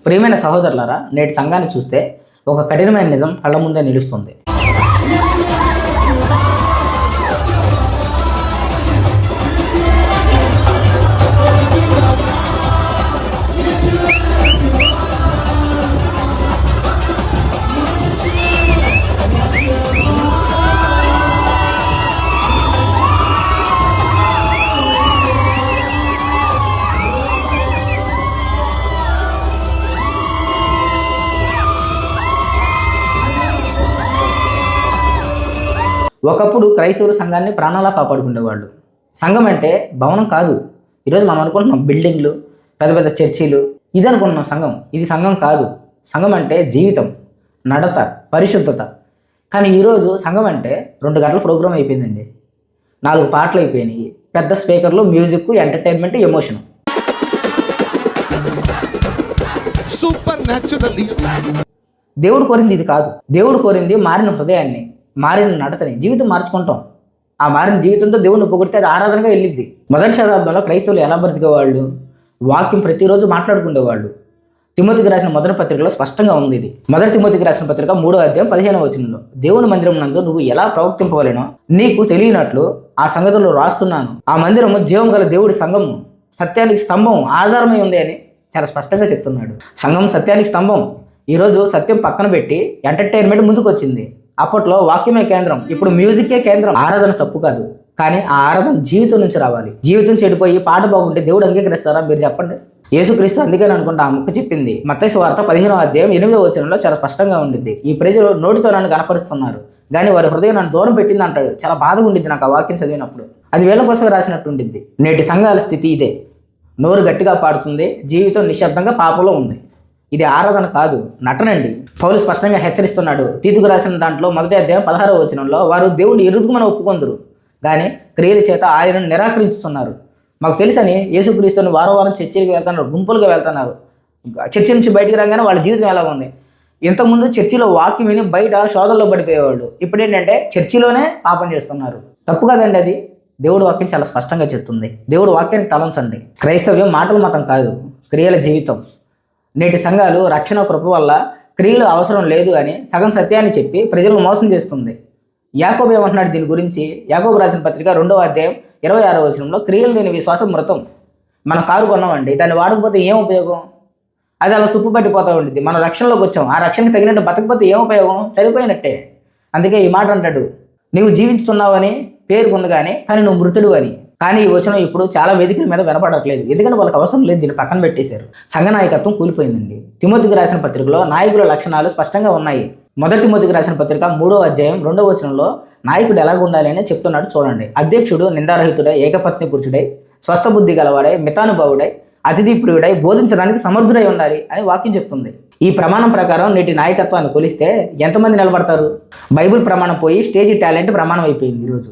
ప్రియమైన సహోదరులారా, నేటి సంఘాన్ని చూస్తే ఒక కఠినమైన నిజం కళ్ళ ముందే నిలుస్తుంది. ఒకప్పుడు క్రైస్తవులు సంఘాన్ని ప్రాణాలా కాపాడుకునేవాళ్ళు. సంఘం అంటే భవనం కాదు. ఈరోజు మనం అనుకుంటున్నాం బిల్డింగ్లు, పెద్ద పెద్ద చర్చీలు, ఇది అనుకుంటున్నాం సంఘం. ఇది సంఘం కాదు. సంఘం అంటే జీవితం, నడత, పరిశుద్ధత. కానీ ఈరోజు సంఘం అంటే 2 గంటల ప్రోగ్రాం అయిపోయిందండి. 4 పాటలు అయిపోయినాయి, పెద్ద స్పీకర్లు, music, entertainment, emotion. Super naturally దేవుడు కోరింది ఇది కాదు. దేవుడు కోరింది మారిన హృదయాన్ని, మారిన నడతని. జీవితం మార్చుకుంటాం. ఆ మారిన జీవితంతో దేవుడిని పొగిడితే అది ఆరాధనగా వెళ్ళిద్ది. మొదటి శతాబ్దంలో క్రైస్తవులు ఎలా బ్రతికేవాళ్ళు? వాక్యం ప్రతిరోజు మాట్లాడుకునేవాళ్ళు. తిమోతికి రాసిన మొదటి పత్రికలో స్పష్టంగా ఉంది ఇది. మొదటి తిమోతికి రాసిన పత్రిక 3వ అధ్యాయం 15వ వచనంలో, దేవుని మందిరం నందు నువ్వు ఎలా ప్రవర్తింపవలెనో నీకు తెలియనట్లు ఆ సంగతులు రాస్తున్నాను. ఆ మందిరము జీవం గల దేవుడి సంఘము, సత్యానికి స్తంభం, ఆధారమై ఉంది అని చాలా స్పష్టంగా చెప్తున్నాడు. సంఘం సత్యానికి స్తంభం. ఈరోజు సత్యం పక్కన పెట్టి ఎంటర్టైన్మెంట్ ముందుకు వచ్చింది. అప్పట్లో వాక్యమే కేంద్రం, ఇప్పుడు మ్యూజిక్కే కేంద్రం. ఆరాధన తప్పు కాదు, కానీ ఆ ఆరాధన జీవితం నుంచి రావాలి. జీవితం చెడిపోయి పాట బాగుంటే దేవుడు అంగీకరిస్తారా? మీరు చెప్పండి. యేసుక్రీస్తు అందుకని అనుకుంటా ఆ ముక్క చెప్పింది. మత్తయి సువార్త 15వ అధ్యాయం 8వ వచనంలో చాలా స్పష్టంగా ఉండిద్ది. ఈ ప్రజలు నోటితో నన్ను కనపరుస్తున్నారు, కానీ వారి హృదయం నన్ను దూరం పెట్టింది అంటాడు. చాలా బాధగా ఉండిద్ది నాకు ఆ వాక్యం చదివినప్పుడు. అది వీళ్ళ కోసమే రాసినట్టు ఉండిద్ది. నేటి సంఘాల స్థితి ఇదే. నోరు గట్టిగా పాడుతుంది, జీవితం నిశ్శబ్దంగా పాపంలో ఉంది. ఇది ఆరాధన కాదు, నటనండి. పౌలు స్పష్టంగా హెచ్చరిస్తున్నాడు. తీతుకు రాసిన దాంట్లో 1వ అధ్యాయం 16వ వచనంలో, వారు దేవుని ఎరుగుమని ఒప్పుకొందరు, కానీ క్రియల చేత ఆయనను నిరాకరిస్తున్నారు. మాకు తెలుసని యేసుక్రీస్తుని వారం వారం చర్చిలకు వెళ్తున్నారు, గుంపులుగా వెళ్తున్నారు. చర్చి నుంచి బయటికి రాగానే వాళ్ళ జీవితం ఎలా ఉంది? ఇంతకుముందు చర్చిలో వాక్యం విని బయట శోధనలో పడిపోయేవాళ్ళు. ఇప్పుడు ఏంటంటే చర్చిలోనే పాపం చేస్తున్నారు. తప్పు కదండి అది. దేవుడు వాక్యం చాలా స్పష్టంగా చెప్తుంది. దేవుడు వాక్యానికి తలంచండి. క్రైస్తవ్యం మాటల మతం కాదు, క్రియల జీవితం. నేటి సంఘాలు రక్షణ కృప వల్ల క్రియలు అవసరం లేదు అని సగం సత్యాన్ని చెప్పి ప్రజలను మోసం చేస్తుంది. యాకోబు ఏమంటున్నాడు దీని గురించి? యాకోబు రాసిన పత్రిక 2వ అధ్యాయం 26వ వచనంలో, క్రియలు లేని విశ్వాసం మృతం. మనం కారు కొన్నామండి, దాన్ని వాడకపోతే ఏం ఉపయోగం? అది అలా తుప్పు పట్టిపోతూ ఉంటుంది. మనం రక్షణలోకి వచ్చాం, ఆ రక్షణకి తగినట్టు బతకపోతే ఏం ఉపయోగం? చనిపోయినట్టే. అందుకే ఈ మాట అంటాడు, నీవు జీవిస్తున్నావని పేరుకుంది కానీ నువ్వు మృతుడు అని. కానీ ఈ వచనం ఇప్పుడు చాలా వేదికల మీద వినపడట్లేదు. ఎందుకంటే వాళ్ళకి అవసరం లేదు, దీన్ని పక్కన పెట్టేశారు. సంఘ నాయకత్వం కూలిపోయిందండి. తిమోతికి రాసిన పత్రికలో నాయకుల లక్షణాలు స్పష్టంగా ఉన్నాయి. మొదటి తిమోతికి రాసిన పత్రిక 3వ అధ్యాయం 2వ వచనంలో నాయకుడు ఎలాగ ఉండాలి అని చెప్తున్నాడు చూడండి. అధ్యక్షుడు నిందారహితుడై, ఏకపత్ని పురుషుడై, స్వస్థ బుద్ధి గలవాడై, మితానుభావుడై, అతిథి ప్రియుడై, బోధించడానికి సమర్థుడై ఉండాలి అని వాక్యం చెప్తుంది. ఈ ప్రమాణం ప్రకారం నేటి నాయకత్వాన్ని కొలిస్తే ఎంతమంది నిలబడతారు? బైబిల్ ప్రమాణం పోయి స్టేజ్ టాలెంట్ ప్రమాణం అయిపోయింది ఈరోజు.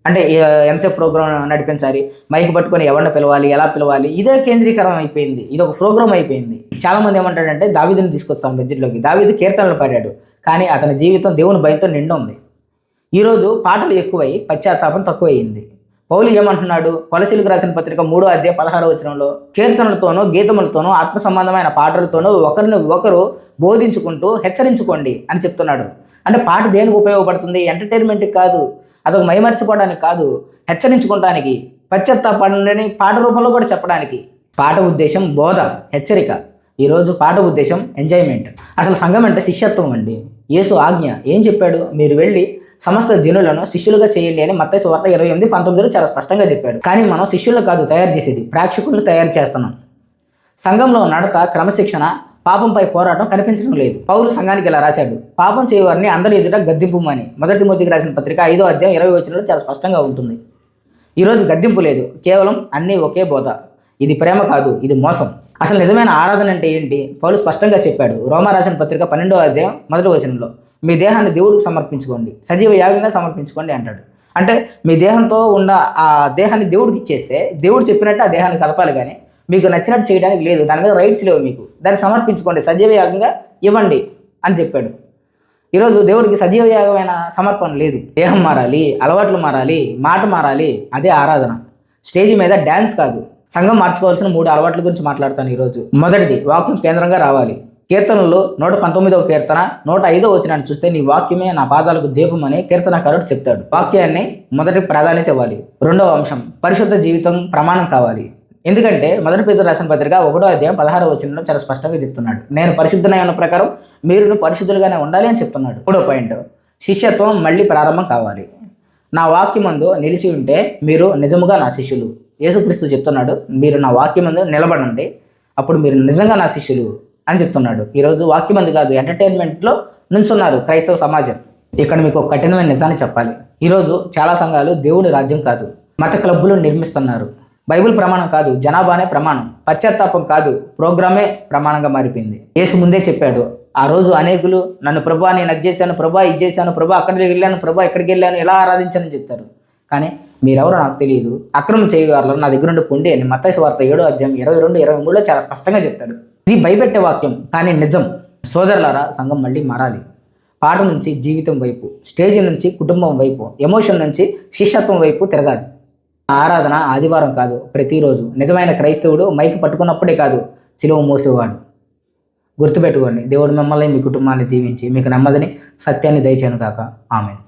అంటే ఎంతసేపు ప్రోగ్రామ్ నడిపించాలి, మైక్ పట్టుకొని ఎవరిని పిలవాలి, ఎలా పిలవాలి, ఇదే కేంద్రీకరం అయిపోయింది. ఇది ఒక ప్రోగ్రామ్ అయిపోయింది. చాలామంది ఏమంటాడంటే దావీదుని తీసుకొస్తాం బడ్జెట్లోకి. దావీదు కీర్తనలు పాడాడు, కానీ అతని జీవితం దేవుని భయంతో నిండి ఉంది. ఈరోజు పాటలు ఎక్కువై పశ్చాత్తాపం తక్కువయ్యింది. పౌలు ఏమంటున్నాడు? కొలసీలకు రాసిన పత్రిక 3వ అధ్యాయం 16వ వచనంలో, కీర్తనలతోనూ గీతములతోనూ ఆత్మ సంబంధమైన పాటలతోనూ ఒకరిని ఒకరు బోధించుకుంటూ హెచ్చరించుకోండి అని చెప్తున్నాడు. అంటే పాట దేనికి ఉపయోగపడుతుంది? ఎంటర్టైన్మెంట్కి కాదు, అదొక మైమర్చిపోవడానికి కాదు, హెచ్చరించుకోవడానికి, పశ్చాత్తాపడని పాట రూపంలో కూడా చెప్పడానికి. పాట ఉద్దేశం బోధ, హెచ్చరిక. ఈరోజు పాట ఉద్దేశం ఎంజాయ్మెంట్. అసలు సంఘం అంటే శిష్యత్వం అండి. యేసు ఆజ్ఞ ఏం చెప్పాడు? మీరు వెళ్ళి సమస్త జనులను శిష్యులుగా చేయండి అని మత్తయి సువార్త 28:19 చాలా స్పష్టంగా చెప్పాడు. కానీ మనం శిష్యులు కాదు తయారు చేసేది, ప్రేక్షకులను తయారు చేస్తున్నాం. సంఘంలో నడత, క్రమశిక్షణ, పాపంపై పోరాటం కనిపించడం లేదు. పౌలు సంఘానికి ఇలా రాశాడు, పాపం చేయవారిని అందరి ఎదుట గద్దింపుమని. మొదటి తిమోతికి రాసిన పత్రిక 5వ అధ్యాయం 20వ వచనంలో చాలా స్పష్టంగా ఉంటుంది. ఈరోజు గద్దింపు లేదు, కేవలం అన్నీ ఒకే బోధ. ఇది ప్రేమ కాదు, ఇది మోసం. అసలు నిజమైన ఆరాధన అంటే ఏంటి? పౌలు స్పష్టంగా చెప్పాడు. రోమా రాసిన పత్రిక 12వ అధ్యాయం 1వ వచనంలో, మీ దేహాన్ని దేవుడికి సమర్పించుకోండి, సజీవ యాగంగా సమర్పించుకోండి అంటాడు. అంటే మీ దేహంతో ఉన్న ఆ దేహాన్ని దేవుడికి ఇచ్చేస్తే దేవుడు చెప్పినట్టు ఆ దేహాన్ని కలపాలి, కానీ మీకు నచ్చినట్టు చేయడానికి లేదు, దాని మీద రైట్స్ లేవు మీకు. దాన్ని సమర్పించుకోండి, సజీవ యాగంగా ఇవ్వండి అని చెప్పాడు. ఈరోజు దేవుడికి సజీవ యాగమైన సమర్పణ లేదు. దేహం మారాలి, అలవాట్లు మారాలి, మాట మారాలి, అదే ఆరాధన. స్టేజ్ మీద డ్యాన్స్ కాదు. సంఘం మార్చుకోవాల్సిన 3 అలవాట్ల గురించి మాట్లాడతాను ఈరోజు. మొదటిది, వాక్యం కేంద్రంగా రావాలి. కీర్తనలో 119వ కీర్తన 105వ వచనాన్ని చూస్తే, నీ వాక్యమే నా పాదాలకు దీపం అని కీర్తనకారుడు చెప్తాడు. వాక్యాన్ని మొదటి ప్రాధాన్యత ఇవ్వాలి. రెండవ అంశం, పరిశుద్ధ జీవితం ప్రమాణం కావాలి. ఎందుకంటే మొదటి పేతురు రాసిన పత్రిక 1వ అధ్యాయం 16వ వచనంలో చాలా స్పష్టంగా చెప్తున్నాడు, నేను పరిశుద్ధునై ఉన్న ప్రకారం మీరును పరిశుద్ధులుగానే ఉండాలి అని చెప్తున్నాడు. 3వ పాయింట్, శిష్యత్వం మళ్ళీ ప్రారంభం కావాలి. నా వాక్యమందు నిలిచి ఉంటే మీరు నిజముగా నా శిష్యులు. యేసుక్రీస్తు చెప్తున్నాడు, మీరు నా వాక్యమందు నిలబడండి, అప్పుడు మీరు నిజంగా నా శిష్యులు అని చెప్తున్నాడు. ఈరోజు వాక్యమందు కాదు, ఎంటర్టైన్మెంట్లో నుంచున్నారు క్రైస్తవ సమాజం. ఇక్కడ మీకు ఒక కఠినమైన నిజాన్ని చెప్పాలి. ఈరోజు చాలా సంఘాలు దేవుని రాజ్యం కాదు, మత క్లబ్బులు నిర్మిస్తున్నారు. బైబిల్ ప్రమాణం కాదు, జనాభానే ప్రమాణం. పశ్చాత్తాపం కాదు, ప్రోగ్రామే ప్రమాణంగా మారిపోయింది. యేసు ముందే చెప్పాడు, ఆ రోజు అనేకులు నన్ను ప్రభా నేను అది చేశాను, ప్రభా ఇది చేశాను, ప్రభా అక్కడికి వెళ్ళాను, ప్రభా ఇక్కడికి వెళ్ళాను, ఇలా ఆరాధించానని చెప్తారు. కానీ మీరెవరో నాకు తెలియదు, అక్రమం చేయగలరు, నా దగ్గర నుండి పొండి అని మత్తయి సువార్త 7వ అధ్యాయం 22-23లో చాలా స్పష్టంగా చెప్తాడు. ఇది భయపెట్టే వాక్యం కానీ నిజం. సోదరులారా, సంఘం మళ్ళీ మారాలి. పాట నుంచి జీవితం వైపు, స్టేజ్ నుంచి కుటుంబం వైపు, ఎమోషన్ నుంచి శిష్యత్వం వైపు తిరగాలి. ఆరాధన ఆదివారం కాదు, ప్రతిరోజు. నిజమైన క్రైస్తవుడు మైక్ పట్టుకున్నప్పుడే కాదు, సిలువ మోసేవాడు. గుర్తుపెట్టుకోండి. దేవుడు మిమ్మల్ని మీ కుటుంబాన్ని దీవించి మీకు నెమ్మదిని సత్యాన్ని దయచేయను కాక. ఆమేన్.